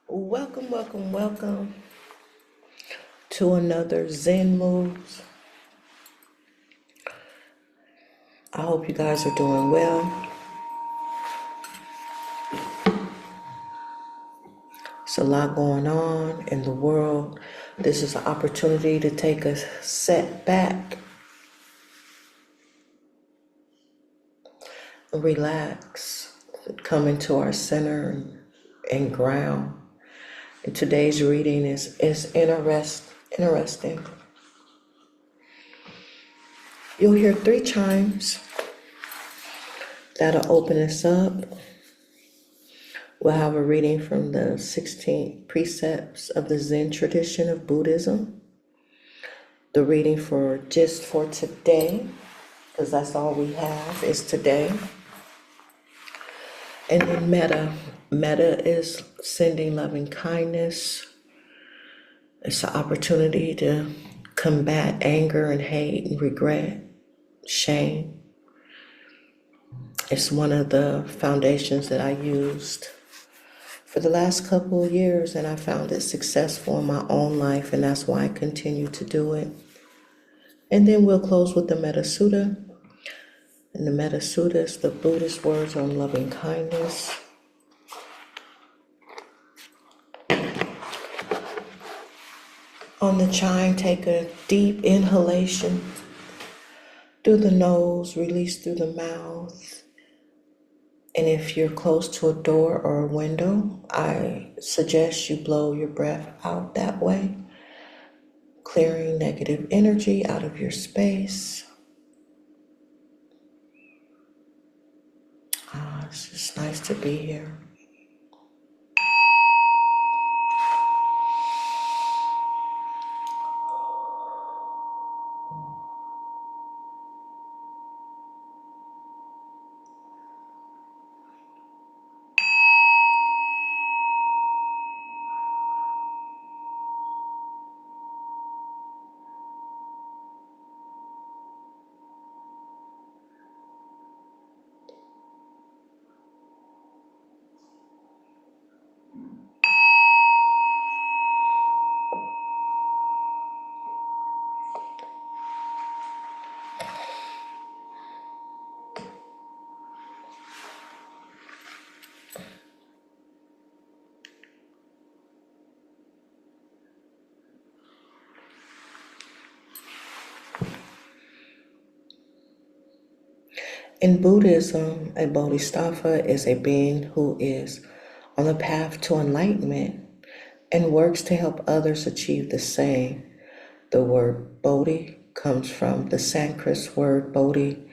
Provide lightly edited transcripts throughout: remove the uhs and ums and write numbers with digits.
Welcome, welcome, welcome to another Zen Moves. I hope you guys are doing well. It's a lot going on in the world. This is an opportunity to take a step back, relax, come into our center and ground. And today's reading is interesting. You'll hear 3 chimes that'll open us up. We'll have a reading from the 16 precepts of the Zen tradition of Buddhism. The reading for today, because that's all we have, is today. And then metta. Metta is sending loving kindness. It's an opportunity to combat anger and hate and regret, shame. It's one of the foundations that I used for the last couple of years, and I found it successful in my own life, and that's why I continue to do it. And then we'll close with the Metta Sutta. And the Metta Sutta is the Buddhist words on loving kindness. On the chime, take a deep inhalation through the nose, release through the mouth. And if you're close to a door or a window, I suggest you blow your breath out that way, clearing negative energy out of your space. It's just nice to be here. In Buddhism, a bodhisattva is a being who is on the path to enlightenment and works to help others achieve the same. The word bodhi comes from the Sanskrit word bodhi,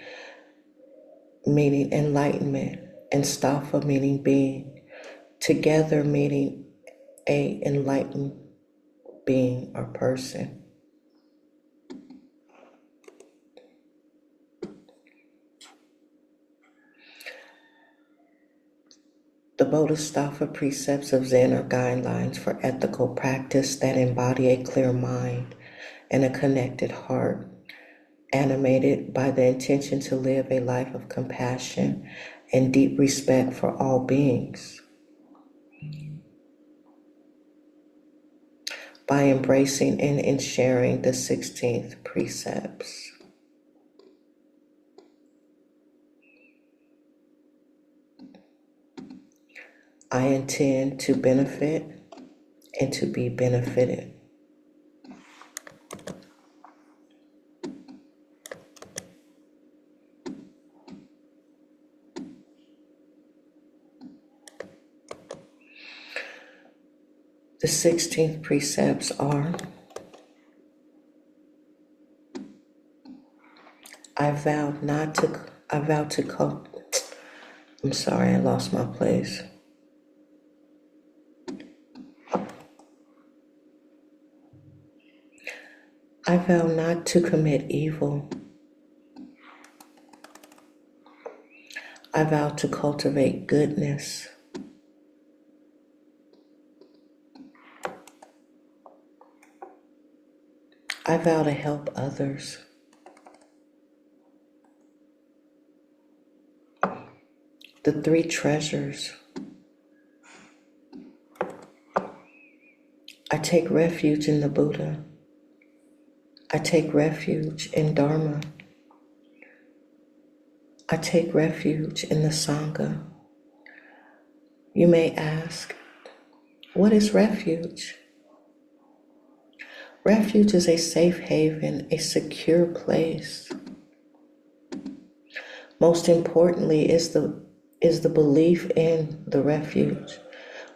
meaning enlightenment, and staffa meaning being, together meaning a enlightened being or person. The Bodhisattva precepts of Zen are guidelines for ethical practice that embody a clear mind and a connected heart, animated by the intention to live a life of compassion and deep respect for all beings. By embracing and sharing the 16th precepts. I intend to benefit and to be benefited. The 16th precepts are: I vow to I'm sorry, I lost my place. I vow not to commit evil. I vow to cultivate goodness. I vow to help others. The 3 treasures. I take refuge in the Buddha. I take refuge in Dharma. I take refuge in the Sangha. You may ask, what is refuge? Refuge is a safe haven, a secure place. Most importantly is the belief in the refuge.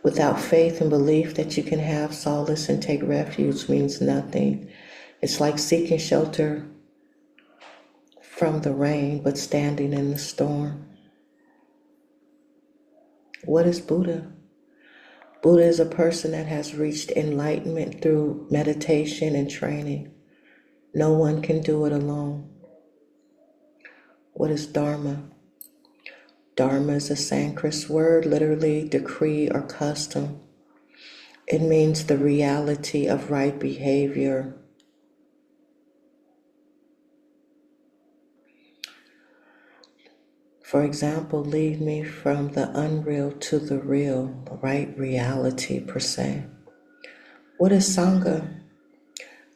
Without faith and belief that you can have solace and take refuge means nothing. It's like seeking shelter from the rain, but standing in the storm. What is Buddha? Buddha is a person that has reached enlightenment through meditation and training. No one can do it alone. What is Dharma? Dharma is a Sanskrit word, literally decree or custom. It means the reality of right behavior. For example, lead me from the unreal to the real, right reality per se. What is Sangha?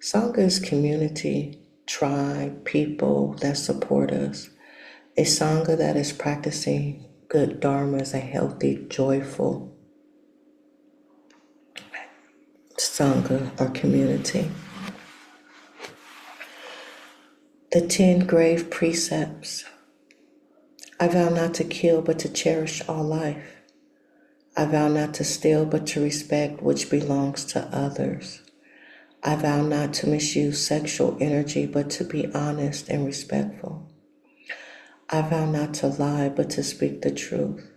Sangha is community, tribe, people that support us. A Sangha that is practicing good Dharma is a healthy, joyful Sangha or community. The 10 grave precepts. I vow not to kill, but to cherish all life. I vow not to steal, but to respect which belongs to others. I vow not to misuse sexual energy, but to be honest and respectful. I vow not to lie, but to speak the truth.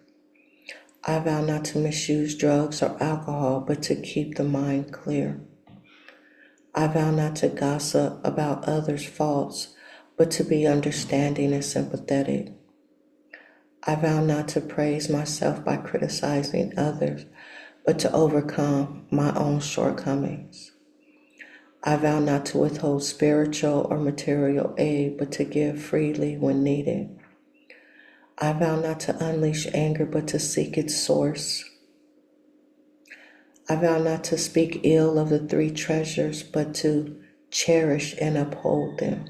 I vow not to misuse drugs or alcohol, but to keep the mind clear. I vow not to gossip about others' faults, but to be understanding and sympathetic. I vow not to praise myself by criticizing others, but to overcome my own shortcomings. I vow not to withhold spiritual or material aid, but to give freely when needed. I vow not to unleash anger, but to seek its source. I vow not to speak ill of the 3 treasures, but to cherish and uphold them.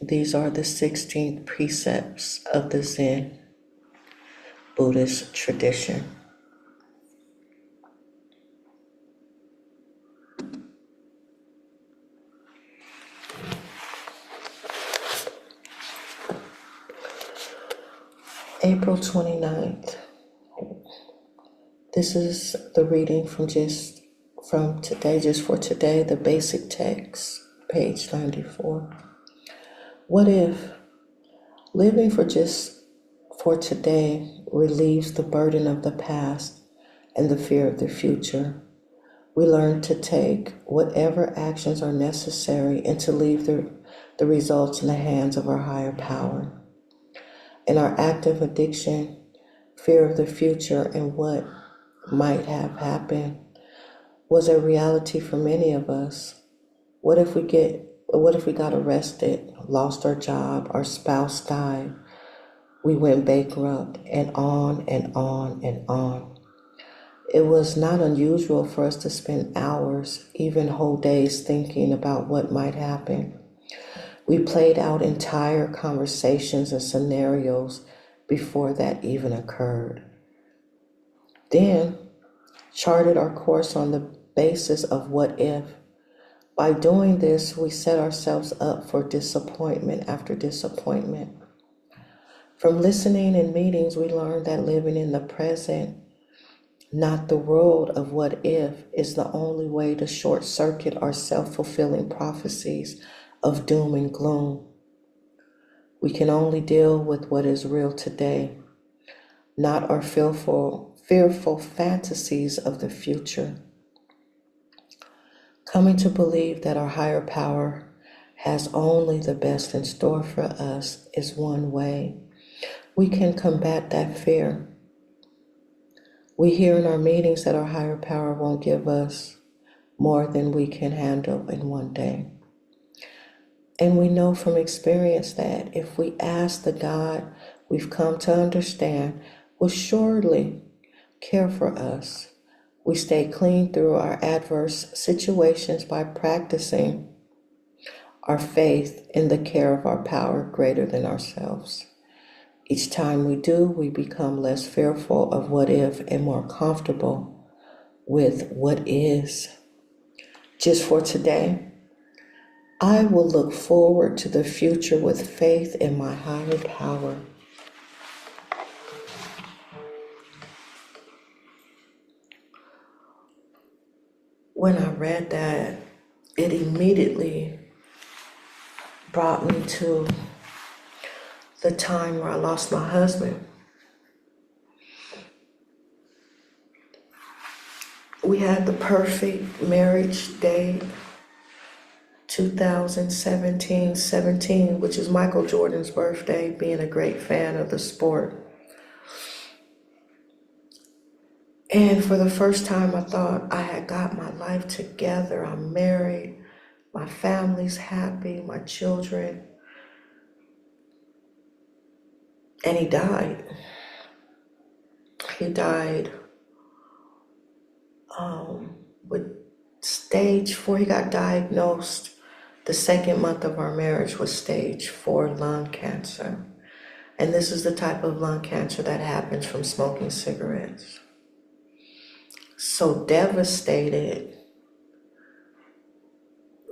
These are the 16 precepts of the Zen Buddhist tradition. April 29th. This is the reading from today, just for today, the basic text, page 94. What if living for today relieves the burden of the past and the fear of the future? We learn to take whatever actions are necessary and to leave the results in the hands of our higher power. In our active addiction, fear of the future and what might have happened was a reality for many of us. What if we got arrested, lost our job, our spouse died, we went bankrupt, and on and on and on. It was not unusual for us to spend hours, even whole days, thinking about what might happen. We played out entire conversations and scenarios before that even occurred. Then charted our course on the basis of what if. By doing this, we set ourselves up for disappointment after disappointment. From listening in meetings, we learned that living in the present, not the world of what if, is the only way to short circuit our self-fulfilling prophecies of doom and gloom. We can only deal with what is real today, not our fearful fantasies of the future. Coming to believe that our higher power has only the best in store for us is one way we can combat that fear. We hear in our meetings that our higher power won't give us more than we can handle in one day. And we know from experience that if we ask the God we've come to understand will surely care for us, We stay clean through our adverse situations by practicing our faith in the care of our power greater than ourselves. Each time we do, we become less fearful of what if and more comfortable with what is. Just for today, I will look forward to the future with faith in my higher power. When I read that, it immediately brought me to the time where I lost my husband. We had the perfect marriage day, 2017, which is Michael Jordan's birthday, being a great fan of the sport. And for the first time, I thought I had got my life together. I'm married, my family's happy, my children. And he died. He died with stage 4. He got diagnosed the second month of our marriage with stage 4 lung cancer. And this is the type of lung cancer that happens from smoking cigarettes. So devastated,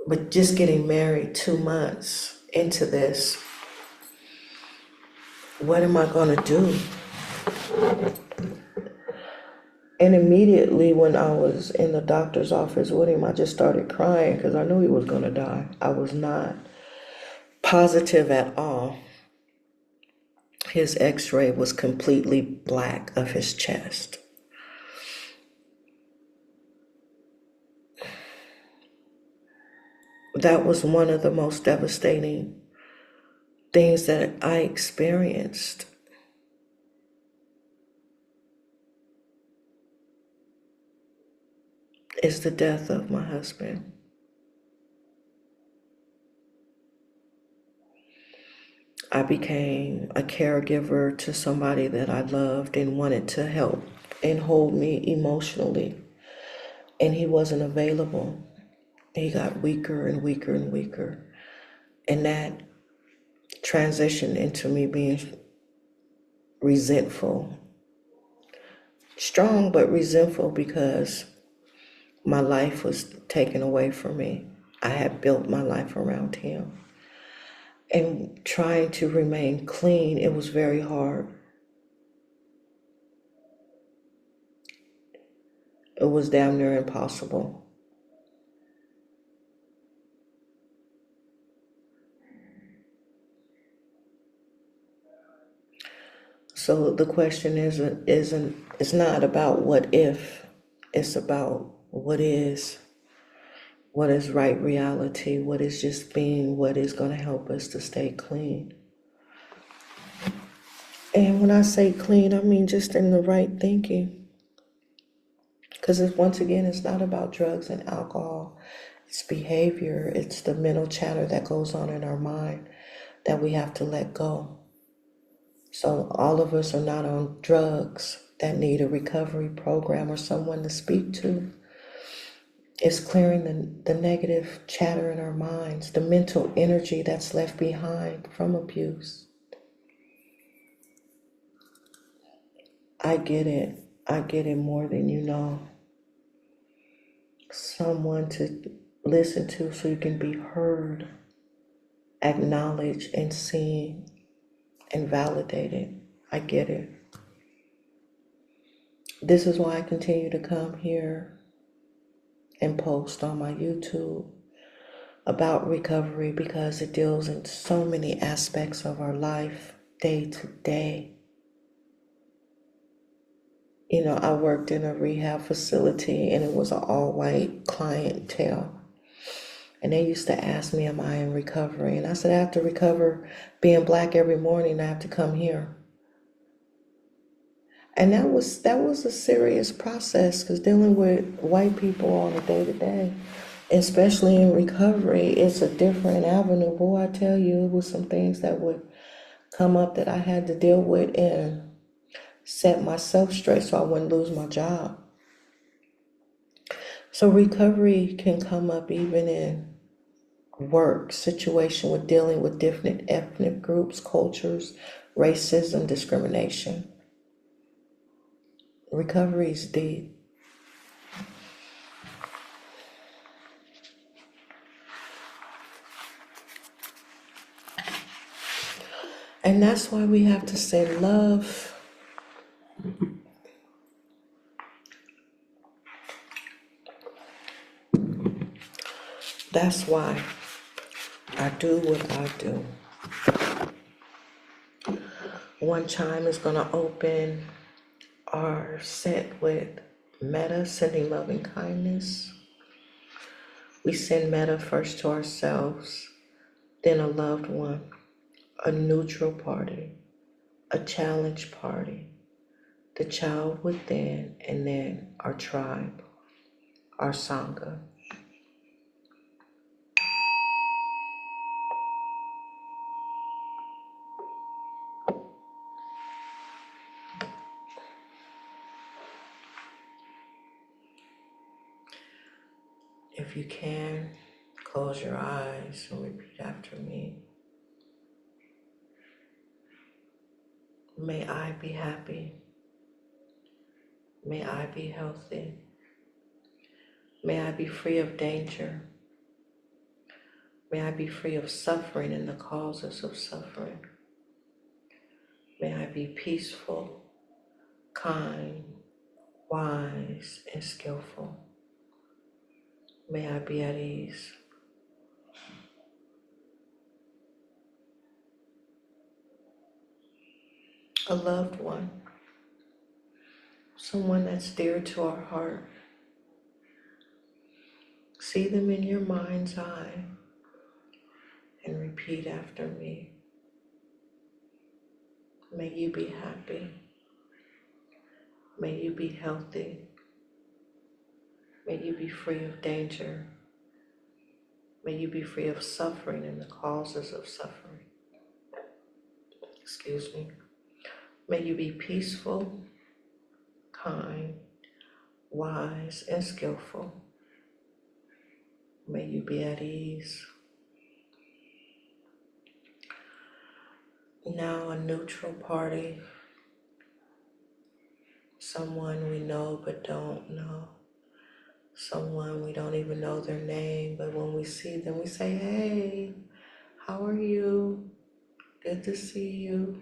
but just getting married 2 months into this, what am I gonna do? And immediately when I was in the doctor's office with him, I just started crying because I knew he was gonna die. I was not positive at all. His x-ray was completely black of his chest. That was one of the most devastating things that I experienced. Is the death of my husband. I became a caregiver to somebody that I loved and wanted to help and hold me emotionally. And he wasn't available. He got weaker and weaker and weaker. And that transitioned into me being resentful. Strong, but resentful because my life was taken away from me. I had built my life around him. And trying to remain clean, it was very hard. It was damn near impossible. So the question it's not about what if, it's about what is right reality, what is just being, what is going to help us to stay clean. And when I say clean, I mean just in the right thinking. Because once again, it's not about drugs and alcohol. It's behavior. It's the mental chatter that goes on in our mind that we have to let go. So all of us are not on drugs that need a recovery program or someone to speak to. It's clearing the negative chatter in our minds, the mental energy that's left behind from abuse. I get it. I get it more than you know. Someone to listen to so you can be heard, acknowledged, and seen, and validated. I get it. This is why I continue to come here and post on my YouTube about recovery, because it deals in so many aspects of our life, day to day. You know, I worked in a rehab facility and it was an all-white clientele. And they used to ask me, am I in recovery? And I said, I have to recover being Black every morning. I have to come here. And that was a serious process, because dealing with white people on a day-to-day, especially in recovery, it's a different avenue. Boy, I tell you, it was some things that would come up that I had to deal with and set myself straight so I wouldn't lose my job. So recovery can come up even in work situation with dealing with different ethnic groups, cultures, racism, discrimination. Recovery is deep. And that's why we have to say love. That's why I do what I do. One chime is going to open our set with metta, sending love and kindness. We send metta first to ourselves, then a loved one, a neutral party, a challenge party, the child within, and then our tribe, our sangha. If you can, close your eyes and repeat after me. May I be happy. May I be healthy. May I be free of danger. May I be free of suffering and the causes of suffering. May I be peaceful, kind, wise, and skillful. May I be at ease. A loved one, someone that's dear to our heart. See them in your mind's eye and repeat after me. May you be happy. May you be healthy. May you be free of danger. May you be free of suffering and the causes of suffering. Excuse me. May you be peaceful, kind, wise, and skillful. May you be at ease. Now a neutral party, someone we know but don't know, someone we don't even know their name, but when we see them, we say, hey, how are you? Good to see you.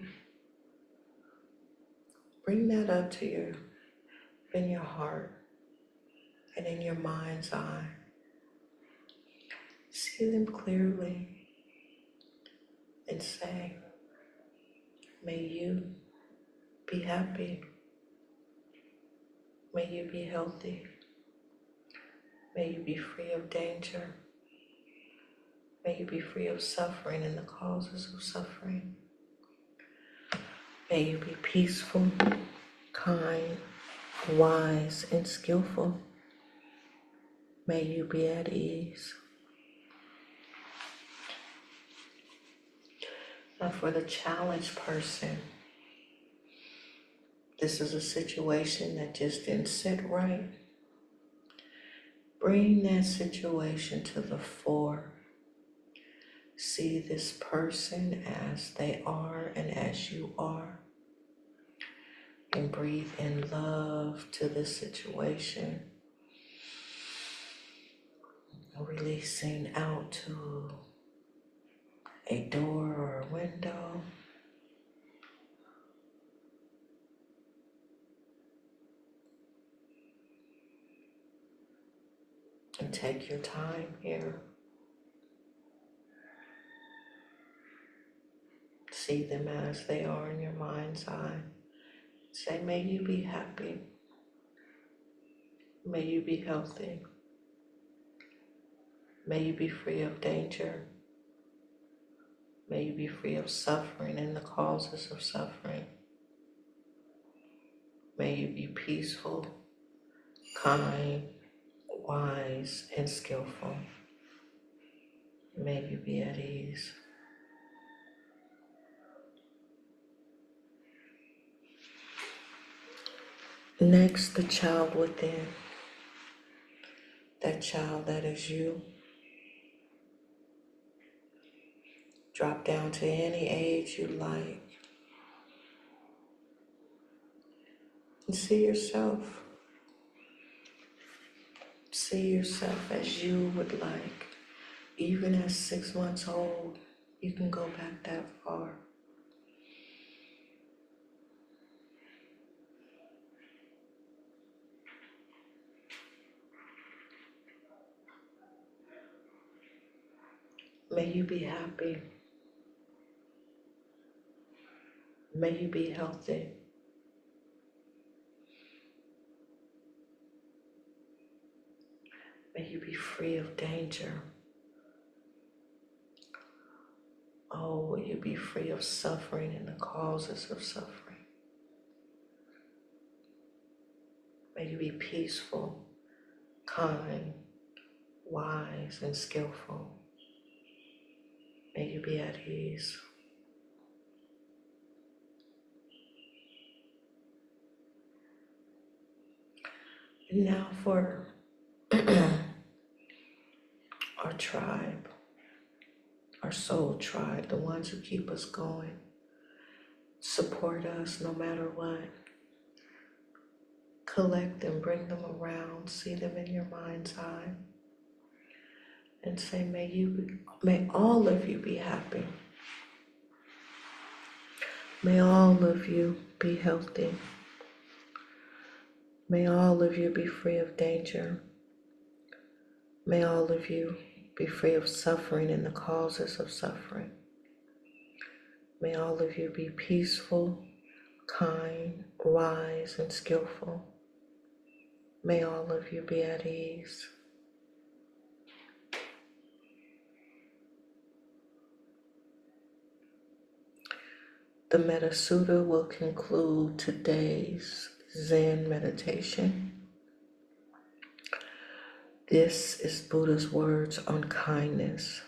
Bring that up to you in your heart and in your mind's eye. See them clearly and say, may you be happy. May you be healthy. May you be free of danger. May you be free of suffering and the causes of suffering. May you be peaceful, kind, wise, and skillful. May you be at ease. Now for the challenged person, this is a situation that just didn't sit right. Bring that situation to the fore. See this person as they are and as you are. And breathe in love to this situation. Releasing out to a door or a window. And take your time here. See them as they are in your mind's eye. Say, may you be happy. May you be healthy. May you be free of danger. May you be free of suffering and the causes of suffering. May you be peaceful, kind, wise, and skillful. May you be at ease. Next, the child within. that child that is you. Drop down to any age you like. And see yourself. See yourself as you would like. Even at 6 months old, you can go back that far. May you be happy. May you be healthy. May you be free of danger. Oh, will you be free of suffering and the causes of suffering? May you be peaceful, kind, wise, and skillful. May you be at ease. And now for our tribe, our soul tribe, the ones who keep us going, support us no matter what. Collect them, bring them around, see them in your mind's eye, and say, may all of you be happy. May all of you be healthy. May all of you be free of danger. May all of you be free of suffering and the causes of suffering. May all of you be peaceful, kind, wise, and skillful. May all of you be at ease. The Metta Sutta will conclude today's Zen meditation. This is Buddha's words on kindness.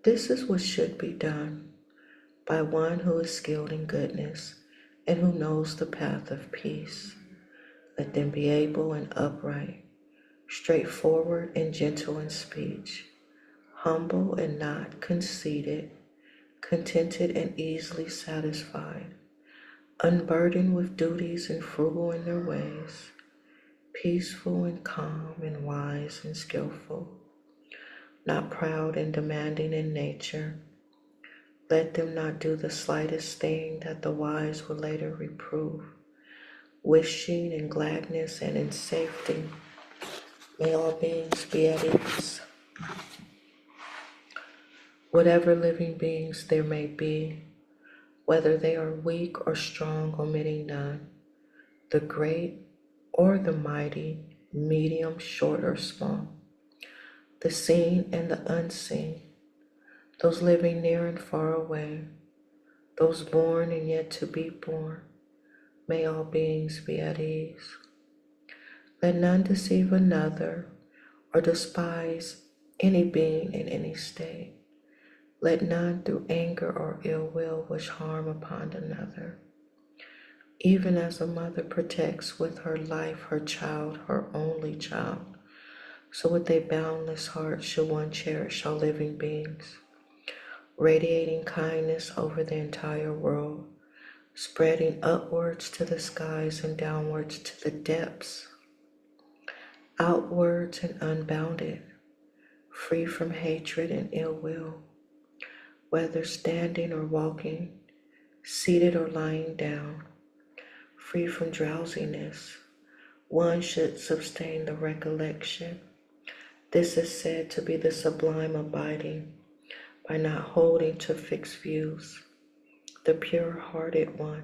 This is what should be done by one who is skilled in goodness and who knows the path of peace. Let them be able and upright, straightforward and gentle in speech, humble and not conceited, contented and easily satisfied, unburdened with duties and frugal in their ways, peaceful and calm and wise and skillful, not proud and demanding in nature. Let them not do the slightest thing that the wise will later reprove, wishing in gladness and in safety. May all beings be at ease. Whatever living beings there may be, whether they are weak or strong, omitting none, the great or the mighty, medium, short or small, the seen and the unseen, those living near and far away, those born and yet to be born, may all beings be at ease. Let none deceive another or despise any being in any state. Let none through anger or ill will wish harm upon another. Even as a mother protects with her life her child, her only child, so with a boundless heart should one cherish all living beings, radiating kindness over the entire world, spreading upwards to the skies and downwards to the depths, outwards and unbounded, free from hatred and ill will, whether standing or walking, seated or lying down, free from drowsiness. One should sustain the recollection. This is said to be the sublime abiding, by not holding to fixed views. The pure-hearted one,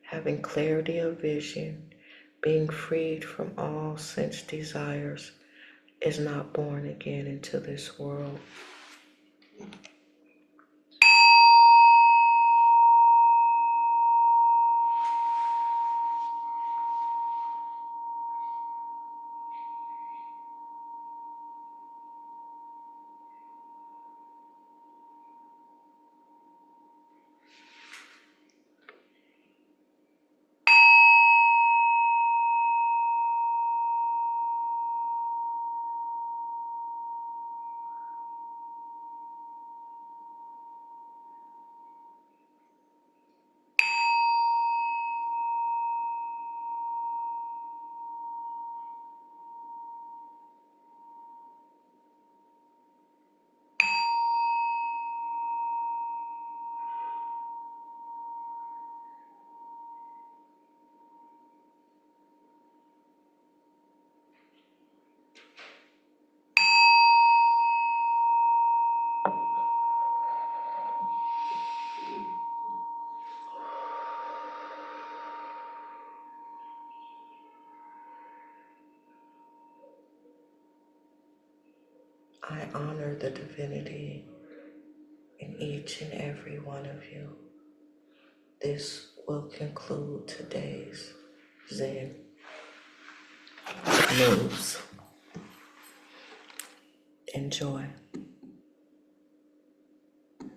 having clarity of vision, being freed from all sense desires, is not born again into this world. I honor the divinity in each and every one of you. This will conclude today's Zen moves. Enjoy.